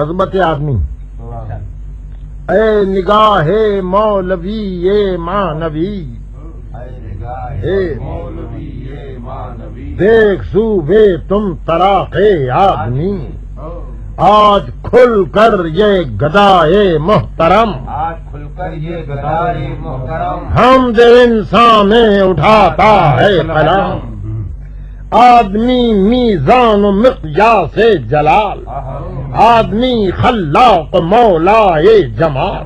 عظمت آدمی. اے نگاہ مولوی اے مانوی، دیکھ صوبے تم طراقے آدمی، آج کھل کر یہ گدائے محترم، ہم دے انسان اٹھاتا ہے قلم. آدمی میزان و مقیاس جلال، آدمی خلاق مولا جمال،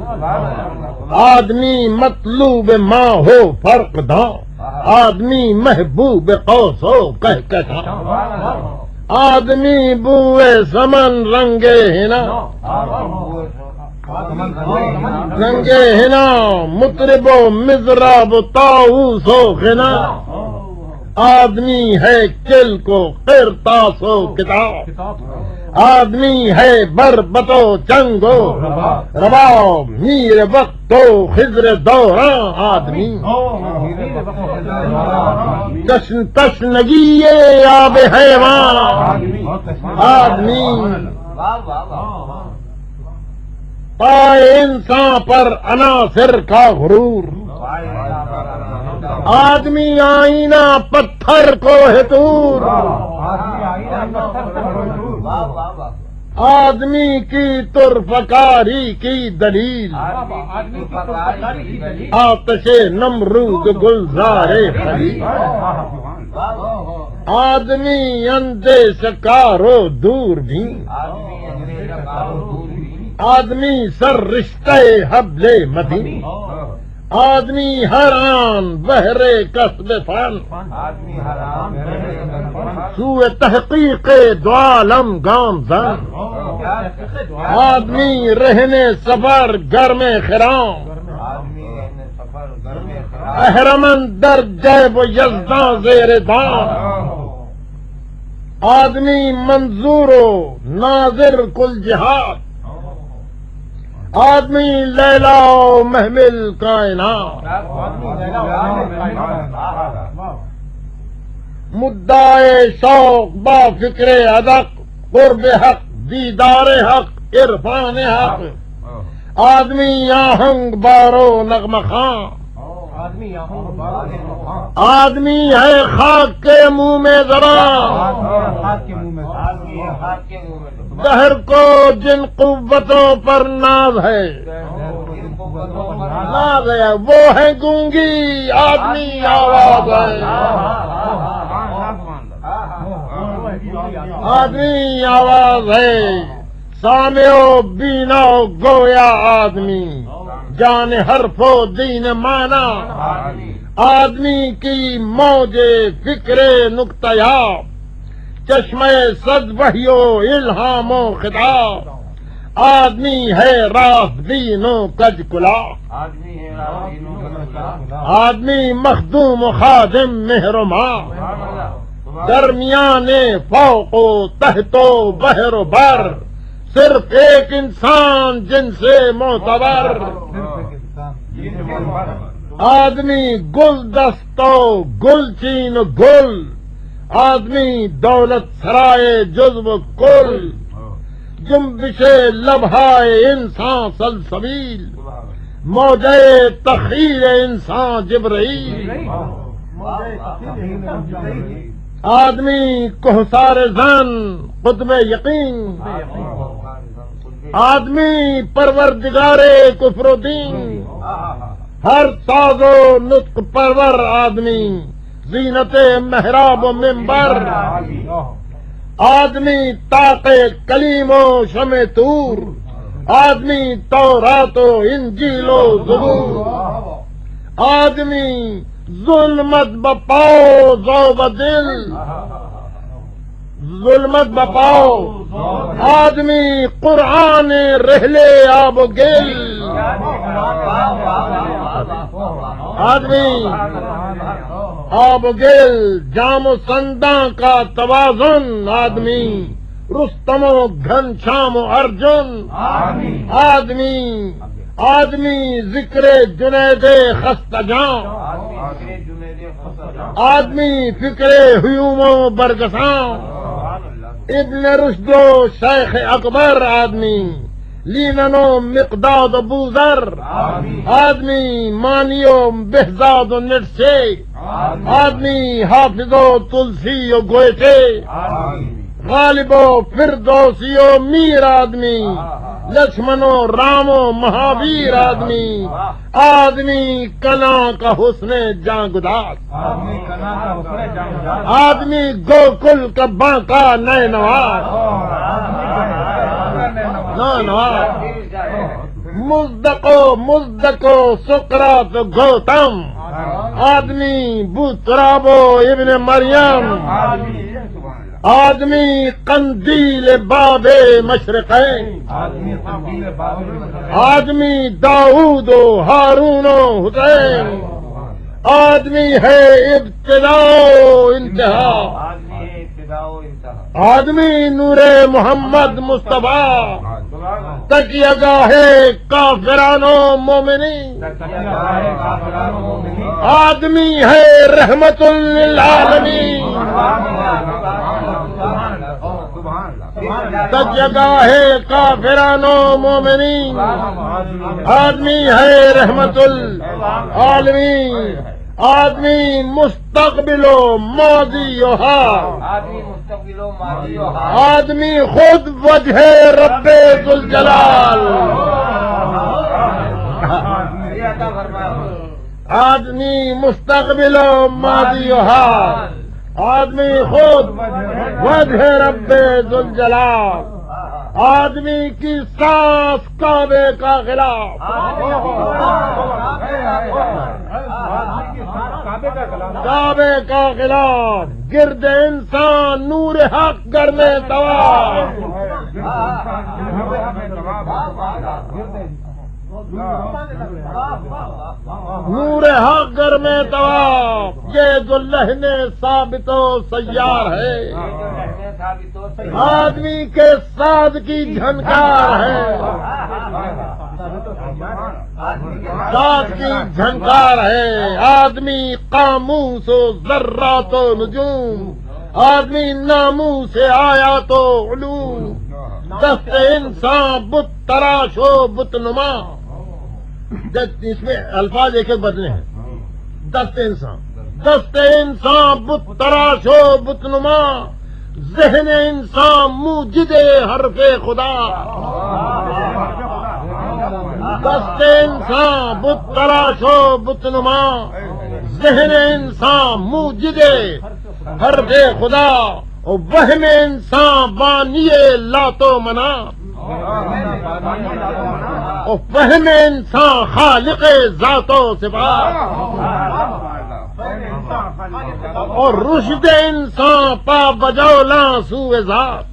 آدمی مطلوب ماں ہو فرق داں، آدمی محبوب قوس و کہکشاں، آدمی بوئے سمن رنگے ہنا، رنگے ہنا مطرب و مضراب و طاؤس و غنا، آدمی ہے کل کو قرطاس و کتاب، آدمی ہے بربت و چنگ و رباب، میر وقت و خضر دوراں آدمی، تشنگی آب حیوان آدمی، پائے انسان پر عناصر کا غرور، آدمی آئینہ پتھر کو ہے دور، آدمی کی ترفکاری کی دلیل، آتش نمرود گلزار خلیل، آدمی اندیش کارو دور بھی، آدمی سر رشتہ حبل متین، آدمی حیران بہرے کسب فن، سوء تحقیق دو عالم گامزن، آدمی رہنے سفر گھر میں خرام، اہرمن در جیب و یزداں زیر دام، آدمی منظور و ناظر کل جہاد، آدمی لیلا و محمل کائنات، مدعے شوق با فکر ادق، قرب حق دیدار حق عرفان حق، آدمی آہنگ بارو نغمہ خاں، آدمی ہے خاک کے منہ میں زبان، دہر کو جن قوتوں پر ناز ہے، ناز ہے وہ ہے گونگی آدمی آواز ہے، آدمی آواز ہے، سامع و بینا و گویا آدمی، جان حرف و دین مانا، آدمی کی موج فکر نقطہ یاب، چشمہ صد وحی و الہام و خطاب، آدمی ہے راست دین و کج کلا، آدمی مخدوم و خادم مہر و ماں، درمیان فوق و تحت و بحر و بر، صرف ایک انسان جن سے معتبر، آدمی گل دست و گل چین و گل، آدمی دولت سرائے جزو و کل، جنبش لبہائے انسان سلسبیل، موجے تخیل انسان جبرائیل، آدمی کوثر زن قطب یقین، آدمی پروردگار کفر و دین، ہر ساز و نطق پرور آدمی، زینت محراب و منبر، آدمی طاق کلیم و شمع طور، آدمی تورات و انجیل و زبور، آدمی ظلمت بپاؤ ذوب دل، ظلمت بپاؤ، آدمی قرآن رہلے آب و گل، آدمی آب و گل، جام و سنداں کا توازن، آدمی رستم و گھنشام و ارجن، آدمی ذکر جنید خستہ جاں، آدمی فکر ہیوم و برگساں، ابن رشد و شیخ اکبر آدمی، لینن و مقداد و بوذر آدمی، مانی و بہزاد و نرسے آدمی، حافظ و تلسی و گویٹے غالب و فردوسی و میر آدمی، لکشمن و رام و مہاویر آدمی، آدمی کنا کا حسن جاں گداز، آدمی گوکل کا بانکا نئے نواز، مزدق و سقراط و گوتم آدمی، بوتراب و ابن مریم آدمی، قندیل باب مشرقین آدمی، داؤد و ہارون و حسین آدمی ہے ابتدا و انتہا، آدمی نور محمد مصطفیٰ تکیہ گاہ کافران و مومنین آدمی ہے رحمت للعالمین، تکیہ گاہ کافران و مومنین آدمی ہے رحمت للعالمین، آدمی مستقبل و ماضی و حال آدمی خود وجہ رب ذوالجلال، آدمی مستقبل و ماضی و حال آدمی خود وجہ رب ذوالجلال، آدمی کی سانس کعبے کا غلاف، کعبے کا غلاف، گرد انسان نور حق گر میں طواف، نور حق گر میں طواف، یہ جو لہن ثابت و سیار ہے آدمی کے ساتھ کی جھنکار ہے، ساتھ کی جھنکار ہے، آدمی قاموس و ذرات و نجوم آدمی، ناموس آیات و علوم، دست انسان بت تراش و بت نما، اس میں الفاظ ایک ایک بدلے ہیں، دست انسان بت تراش و بت نما، ذہن انسان موجد حرف خدا، دست انسان بت تراش و بت نما، ذہن انسان موجد حرف خدا، اور وہم انسان بانی لات و مناف، اور فہم انسان خالق ذات و صفات، اور رشد انسان پا بجولا سوء ذات،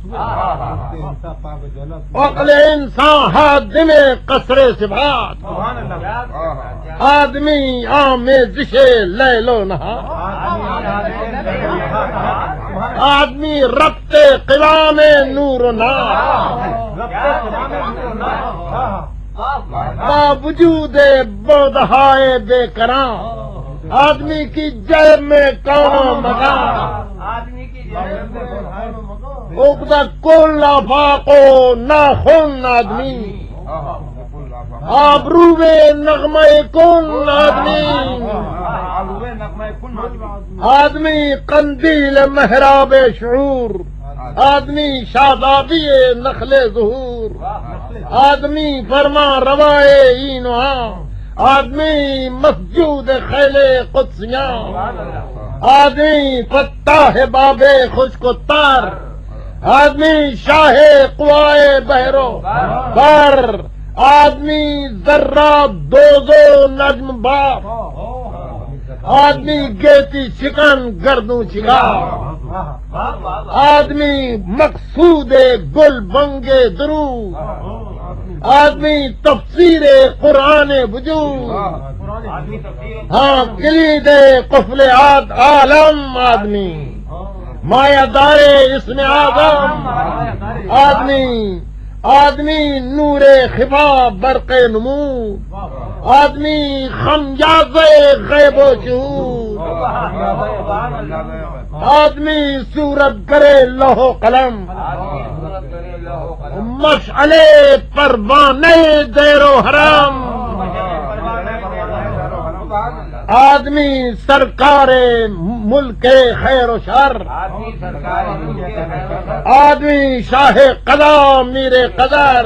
عقل انسان حادم قصر صفات، آدمی آمیزش لیل و نہار، آدمی ربط قوام نور و نار، با وجود بودہائے بے کرام، آدمی کی جیب میں کون مقام، اقدا کل آفاق و ناخن آدمی، آبرو نغمہ کن آدمی، آدمی قندیل محراب شعور، آدمی شادابی نخل ظہور، آدمی فرما روائے این و آن، آدمی مسجود خیل قدسیاں، آدمی فتاح باب خشک و تر، آدمی شاہ قوائے بحرو بر، آدمی ذرہ دوزو نجم باپ، آدمی گیتی شکن گردوں شکار، آدمی مقصود گل بنگ درو، آدمی تفسیر قرآن وجود، ہاں کلید قفل عالم، آدمی مایا دار اسم اعظم، آدمی نور خفا برق نمود، آدمی خمیاز غیب و شہود، آدمی صورت کرے لوح قلم، مشعلے پروانے دیر و حرم، آدمی سرکار ملک خیر و شر، آدمی شاہ قضا میر قدر،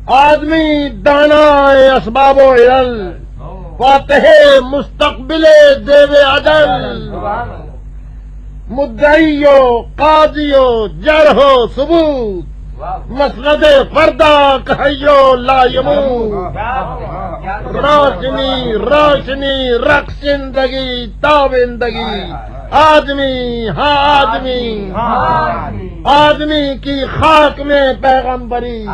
آدمی دانا اسباب و علل، فاتح مستقبل دیو اجل، مدعی و قاضی و جرح و ثبوت، مسند فردا کہیو لا یموت، روشنی روشنی رقص زندگی تابندگی، آدمی ہاں آدمی، آدمی کی خاک میں پیغمبری،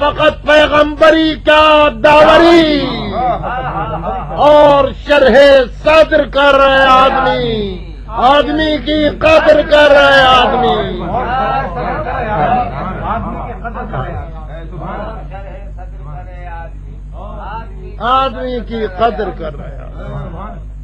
فقط پیغمبری کا داوری، اور شرح صدر کر رہے آدمی، آدمی کی قدر کر رہے آدمی، آدمی کی قدر کر رہے آدمی۔